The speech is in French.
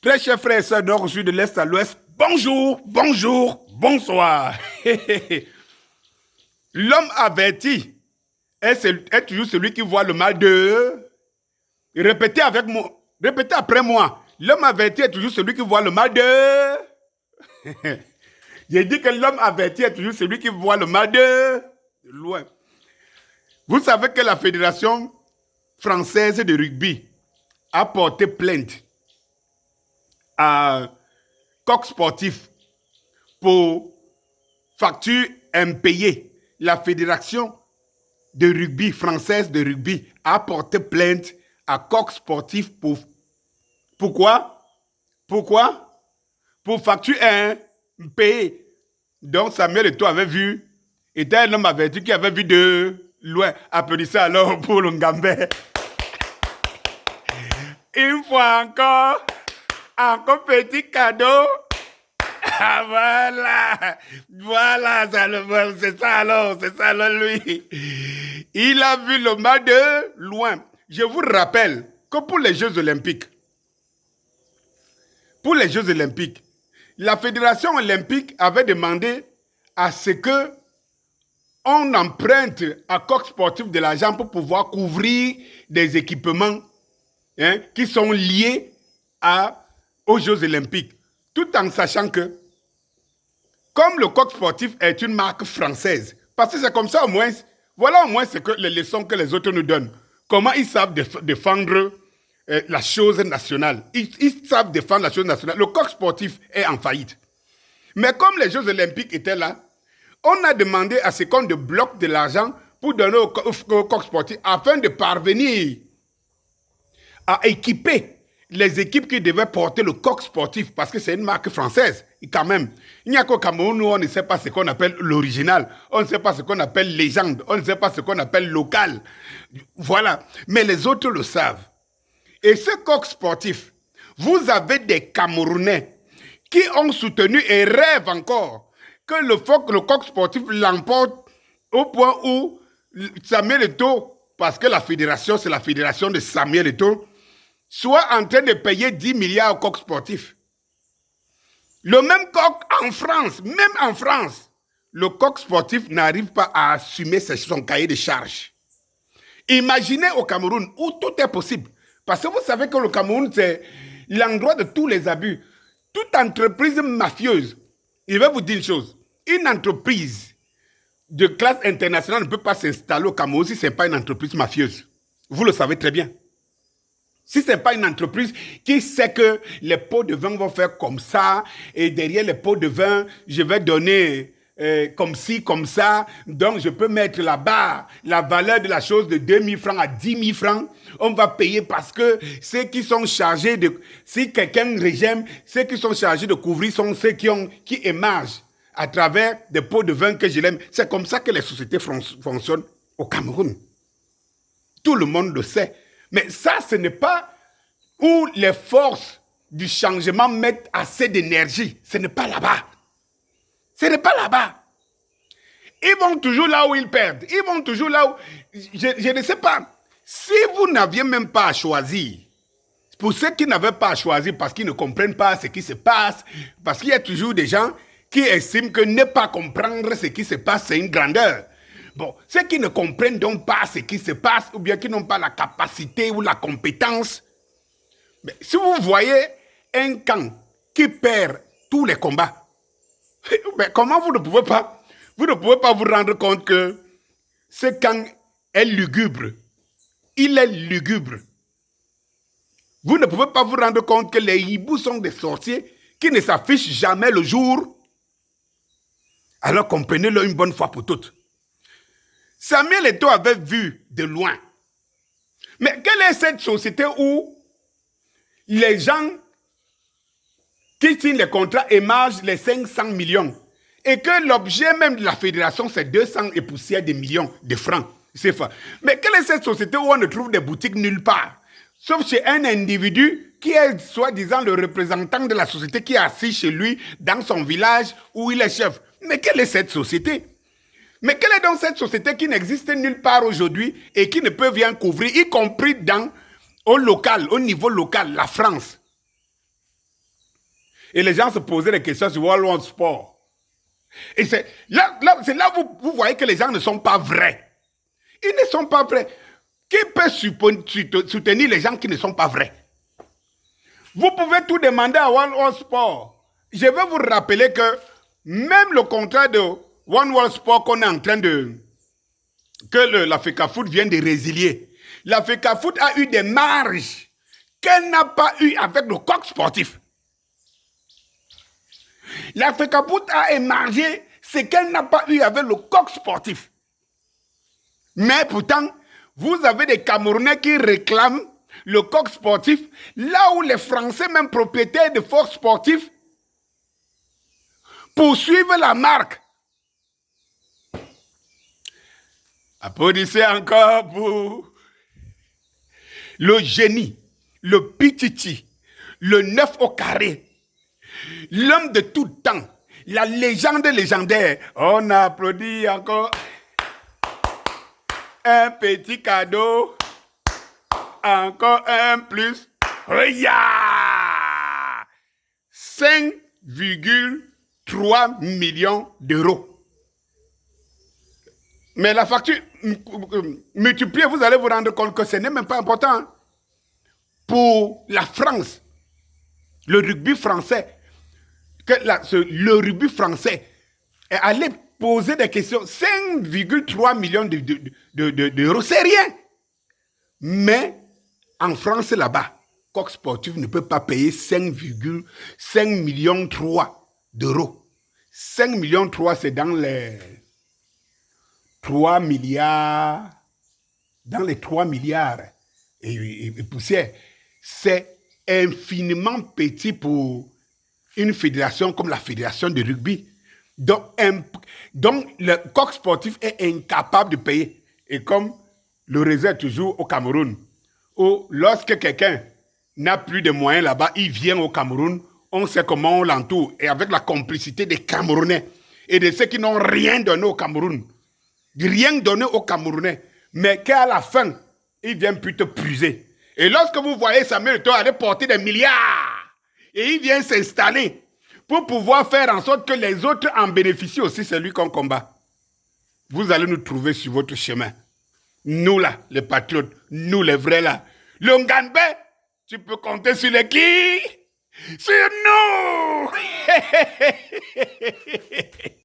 Très chers frères et sœurs nord au sud, de l'est à l'ouest, bonjour, bonjour, bonsoir. L'homme averti est toujours celui qui voit le mal de... Répétez avec moi, répétez après moi. L'homme averti est toujours celui qui voit le mal de... J'ai dit que l'homme averti est toujours celui qui voit le mal de loin. Vous savez que la Fédération française de rugby a porté plainte à Coq Sportif pour facture impayée. La Fédération de rugby française de rugby a porté plainte à Coq Sportif pour... Pourquoi? Pourquoi? Pour facture impayée. Donc Samuel Eto'o avait vu, était un homme averti qui avait vu de loin. Applaudissez alors pour le Ngambé. Une fois encore petit cadeau. Ah voilà, c'est ça alors lui. Il a vu le mal de loin. Je vous rappelle que pour les Jeux Olympiques, la Fédération Olympique avait demandé à ce que on emprunte à Coq Sportif de l'argent pour pouvoir couvrir des équipements qui sont liés aux Jeux Olympiques. Tout en sachant que, comme le Coq Sportif est une marque française, parce que c'est comme ça au moins, voilà au moins les leçons que les autres nous donnent. Comment ils savent défendre la chose nationale. Ils savent défendre la chose nationale. Le Coq Sportif est en faillite. Mais comme les Jeux Olympiques étaient là, on a demandé à ce qu'on débloque de l'argent pour donner au Coq Sportif afin de parvenir à équiper les équipes qui devaient porter le Coq Sportif, parce que c'est une marque française, et quand même. Il n'y a qu'au Cameroun, nous, on ne sait pas ce qu'on appelle l'original, on ne sait pas ce qu'on appelle légende, on ne sait pas ce qu'on appelle local. Voilà. Mais les autres le savent. Et ce Coq Sportif, vous avez des Camerounais qui ont soutenu et rêvent encore que le Coq Sportif l'emporte au point où Samuel Eto'o, parce que la fédération, c'est la fédération de Samuel Eto'o, soit en train de payer 10 milliards au Coq Sportif. Le même Coq même en France, le Coq Sportif n'arrive pas à assumer son cahier de charges. Imaginez au Cameroun où tout est possible. Parce que vous savez que le Cameroun, c'est l'endroit de tous les abus. Toute entreprise mafieuse, je vais vous dire une chose, une entreprise de classe internationale ne peut pas s'installer au Cameroun si ce n'est pas une entreprise mafieuse. Vous le savez très bien. Si ce n'est pas une entreprise qui sait que les pots de vin vont faire comme ça, et derrière les pots de vin, je vais donner comme ci, comme ça, donc je peux mettre là-bas la valeur de la chose de 2 000 francs à 10 000 francs, on va payer parce que ceux qui sont chargés de... Si quelqu'un régime, ceux qui sont chargés de couvrir sont ceux qui émergent à travers des pots de vin que je l'aime. C'est comme ça que les sociétés fonctionnent au Cameroun. Tout le monde le sait. Mais ça, ce n'est pas où les forces du changement mettent assez d'énergie. Ce n'est pas là-bas. Ce n'est pas là-bas. Ils vont toujours là où ils perdent. Ils vont toujours là où... Je ne sais pas. Si vous n'aviez même pas à choisir, pour ceux qui n'avaient pas à choisir parce qu'ils ne comprennent pas ce qui se passe, parce qu'il y a toujours des gens qui estiment que ne pas comprendre ce qui se passe, c'est une grandeur. Bon, ceux qui ne comprennent donc pas ce qui se passe, ou bien qui n'ont pas la capacité ou la compétence, mais si vous voyez un camp qui perd tous les combats, mais comment vous ne pouvez pas vous rendre compte que ce camp est lugubre. Il est lugubre. Vous ne pouvez pas vous rendre compte que les hiboux sont des sorciers qui ne s'affichent jamais le jour. Alors comprenez-le une bonne fois pour toutes. Samuel Eto'o avait vu de loin. Mais quelle est cette société où les gens qui signent les contrats émargent les 500 millions et que l'objet même de la fédération, c'est 200 et poussière de millions de francs CFA. Mais quelle est cette société où on ne trouve des boutiques nulle part, sauf chez un individu qui est soi-disant le représentant de la société qui est assis chez lui dans son village où il est chef. Mais quelle est cette société? Mais quelle est donc cette société qui n'existe nulle part aujourd'hui et qui ne peut rien couvrir, y compris au niveau local, la France? Et les gens se posaient des questions sur World Sport. Et c'est là où vous voyez que les gens ne sont pas vrais. Ils ne sont pas vrais. Qui peut soutenir les gens qui ne sont pas vrais? Vous pouvez tout demander à World Sport. Je vais vous rappeler que même le contrat de One World Sport qu'on est en train de... que la FECAFOOT vient de résilier. La FECAFOOT a eu des marges qu'elle n'a pas eu avec le coq sportif. La FECAFOOT a émargé ce qu'elle n'a pas eu avec le coq sportif. Mais pourtant, vous avez des Camerounais qui réclament le coq sportif, là où les Français, même propriétaires de forces sportifs, poursuivent la marque. Applaudissez encore pour le génie, le pititi, le 9 au carré, l'homme de tout temps, la légende légendaire. On applaudit encore. Un petit cadeau, encore un plus. Regarde! 5,3 millions d'euros. Mais la facture multipliée, vous allez vous rendre compte que ce n'est même pas important. Pour la France, le rugby français, le rugby français est allé poser des questions. 5,3 millions d'euros, c'est rien. Mais en France, là-bas, Coq Sportif ne peut pas payer 5,5 millions d'euros. 5 millions, c'est dans les 3 milliards. Dans les 3 milliards et poussière. C'est infiniment petit pour une fédération comme la fédération de rugby. Donc le coq sportif est incapable de payer. Et comme le réseau est toujours au Cameroun, où lorsque quelqu'un n'a plus de moyens là-bas, il vient au Cameroun, on sait comment on l'entoure. Et avec la complicité des Camerounais et de ceux qui n'ont rien donné au Cameroun, rien donné aux Camerounais, mais qu'à la fin, ils viennent plutôt puiser. Et lorsque vous voyez Samuel Eto'o aller porter des milliards, et il vient s'installer pour pouvoir faire en sorte que les autres en bénéficient aussi, c'est lui qu'on combat. Vous allez nous trouver sur votre chemin. Nous là, les patriotes, nous les vrais là. Le Nganbe, tu peux compter sur les qui? Sur nous!